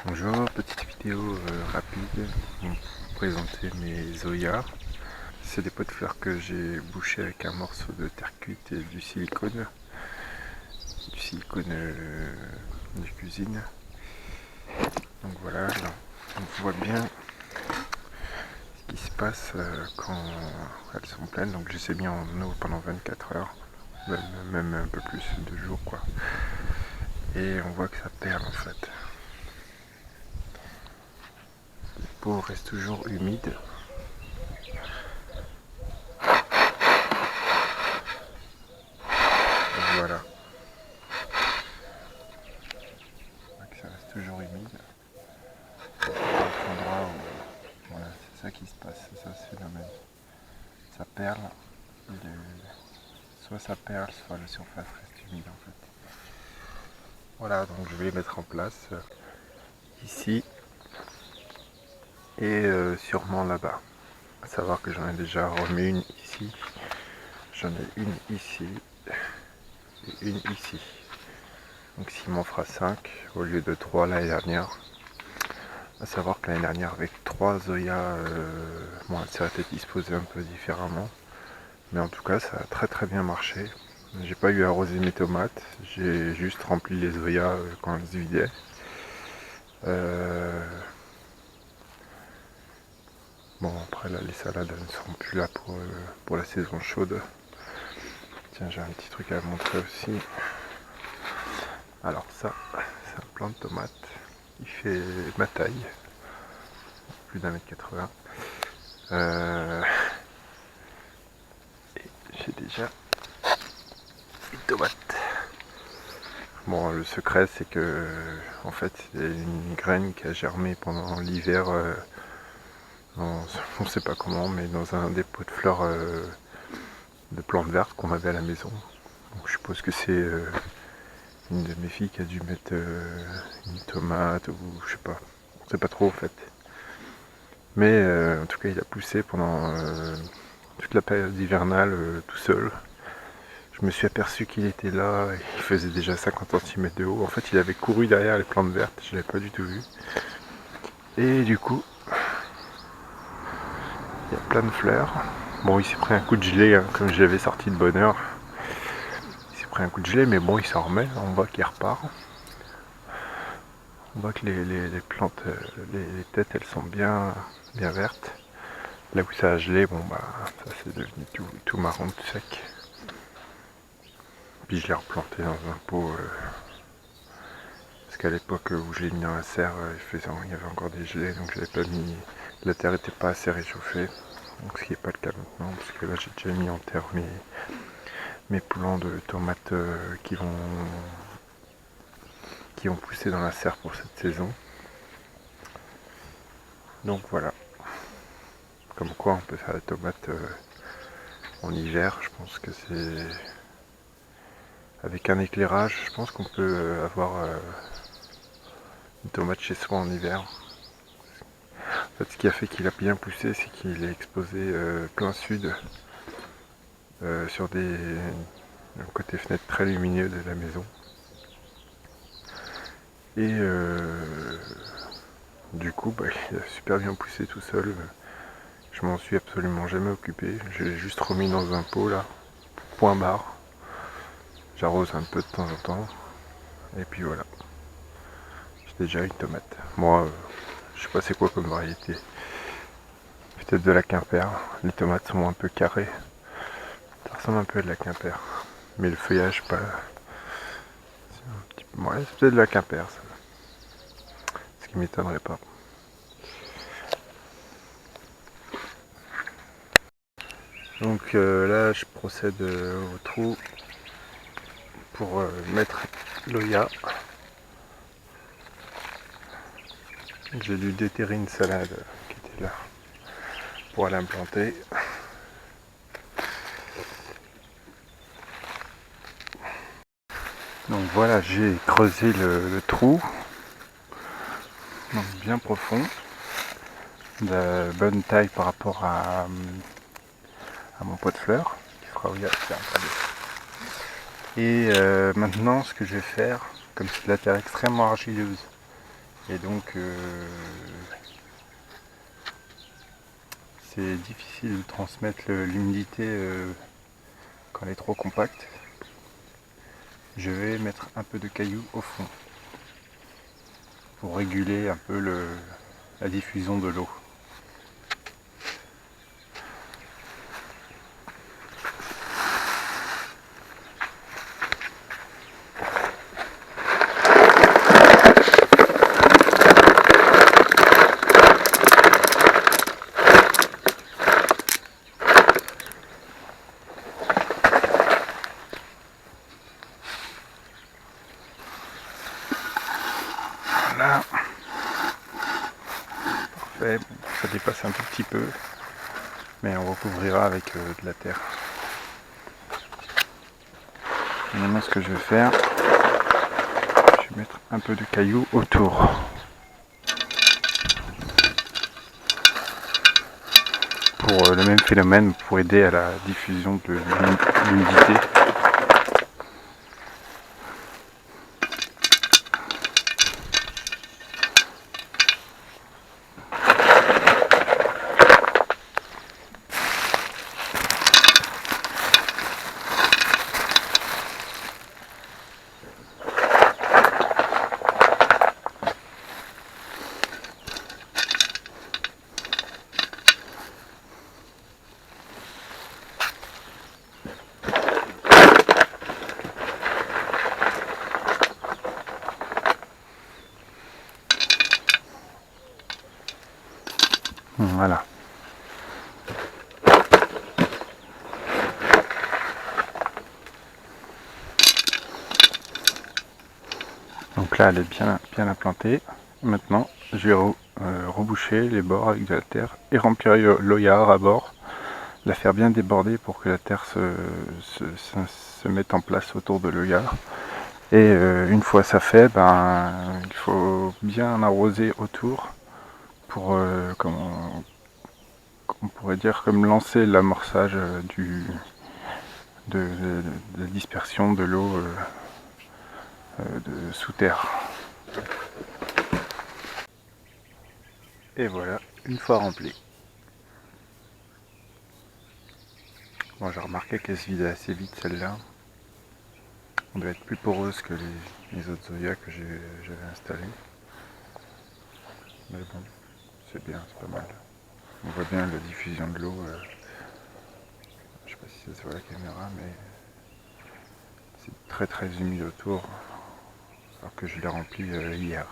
Bonjour, petite vidéo rapide pour vous présenter mes zoyas. C'est des pots de fleurs que j'ai bouchés avec un morceau de terre cuite et du silicone de cuisine. Donc voilà, là, on voit bien ce qui se passe quand elles sont pleines. Donc je les ai mis en eau pendant 24 heures, même un peu plus, 2 jours quoi. Et on voit que ça perle en fait. La peau reste toujours humide. Voilà. Ça reste toujours humide. Ça prendra. Voilà, c'est ça qui se passe, c'est ça ce phénomène. Ça perle. Soit ça perle, soit la surface reste humide en fait. Voilà, donc je vais les mettre en place ici et sûrement là-bas. À savoir que j'en ai déjà remis une ici. J'en ai une ici et une ici. Donc s'il m'en fera 5 au lieu de 3 l'année dernière. À savoir que l'année dernière avec 3 zoyas, bon, ça a été disposé un peu différemment. Mais en tout cas ça a très bien marché. J'ai pas eu à arroser mes tomates, j'ai juste rempli les zoyas quand elles se vidaient. Bon après là les salades ne seront plus là pour la saison chaude. Tiens, j'ai un petit truc à vous montrer aussi. Alors ça, c'est un plant de tomate. Il fait ma taille, plus d'1,80 m. Et j'ai déjà une tomate. Bon, le secret c'est que en fait c'est une graine qui a germé pendant l'hiver, on ne sait pas comment, mais dans un dépôt de fleurs de plantes vertes qu'on avait à la maison. Donc je suppose que c'est une de mes filles qui a dû mettre une tomate ou je sais pas, on sait pas trop en fait. Mais en tout cas il a poussé pendant toute la période hivernale tout seul. Je me suis aperçu qu'il était là, il faisait déjà 50 cm de haut. En fait il avait couru derrière les plantes vertes, je l'avais pas du tout vu. Et du coup, il y a plein de fleurs. Bon, il s'est pris un coup de gelée, hein, comme je l'avais sorti de bonne heure. Il s'est pris un coup de gelée, mais bon, il s'en remet. On voit qu'il repart. On voit que les plantes, les têtes, elles sont bien vertes. Là où ça a gelé, bon bah, ça c'est devenu tout marron, tout sec. Puis je l'ai replanté dans un pot, parce qu'à l'époque où je l'ai mis dans la serre, il y avait encore des gelées, donc j'avais pas mis. La terre n'était pas assez réchauffée. Donc ce qui n'est pas le cas maintenant, parce que là j'ai déjà mis en terre mes plants de tomates qui ont poussé dans la serre pour cette saison. Donc voilà, comme quoi on peut faire la tomate en hiver. Je pense que c'est avec un éclairage, je pense qu'on peut avoir une tomate chez soi en hiver. En fait, ce qui a fait qu'il a bien poussé, c'est qu'il est exposé plein sud sur un côté fenêtre très lumineux de la maison. Et du coup, bah, il a super bien poussé tout seul. Je m'en suis absolument jamais occupé. J'ai juste remis dans un pot là, point barre. J'arrose un peu de temps en temps. Et puis voilà. J'ai déjà une tomate. Moi, je sais pas c'est quoi comme variété. Peut-être de la Quimper. Les tomates sont un peu carrées. Ça ressemble un peu à de la Quimper. Mais le feuillage, pas. Ouais, c'est peut-être de la Quimper, ça. Ce qui m'étonnerait pas. Donc là, je procède au trou pour mettre l'Oya. J'ai dû déterrer une salade qui était là pour aller implanter. Donc voilà, j'ai creusé le trou, donc bien profond, de bonne taille par rapport à mon pot de fleurs, qui fera et maintenant ce que je vais faire, comme c'est de la terre extrêmement argileuse, Et donc c'est difficile de transmettre l'humidité quand elle est trop compacte. Je vais mettre un peu de cailloux au fond pour réguler un peu la diffusion de l'eau. Voilà, parfait, ça dépasse un tout petit peu, mais on recouvrira avec de la terre. Et maintenant ce que je vais faire, je vais mettre un peu de cailloux autour. Pour le même phénomène, pour aider à la diffusion de l'humidité. Voilà. Donc là, elle est bien implantée. Maintenant, je vais reboucher les bords avec de la terre et remplir l'œillard à bord, la faire bien déborder pour que la terre se mette en place autour de l'œillard. Et une fois ça fait, il faut bien arroser autour pour, comme on pourrait dire, comme lancer l'amorçage de la dispersion de l'eau sous terre. Et voilà, une fois remplie. Bon, j'ai remarqué qu'elle se vidait assez vite celle-là. On doit être plus poreuse que les autres Zoya que j'avais installées. Mais bon, c'est bien, c'est pas mal. On voit bien la diffusion de l'eau. Je sais pas si ça se voit à la caméra, mais c'est très humide autour. Alors que je l'ai rempli hier.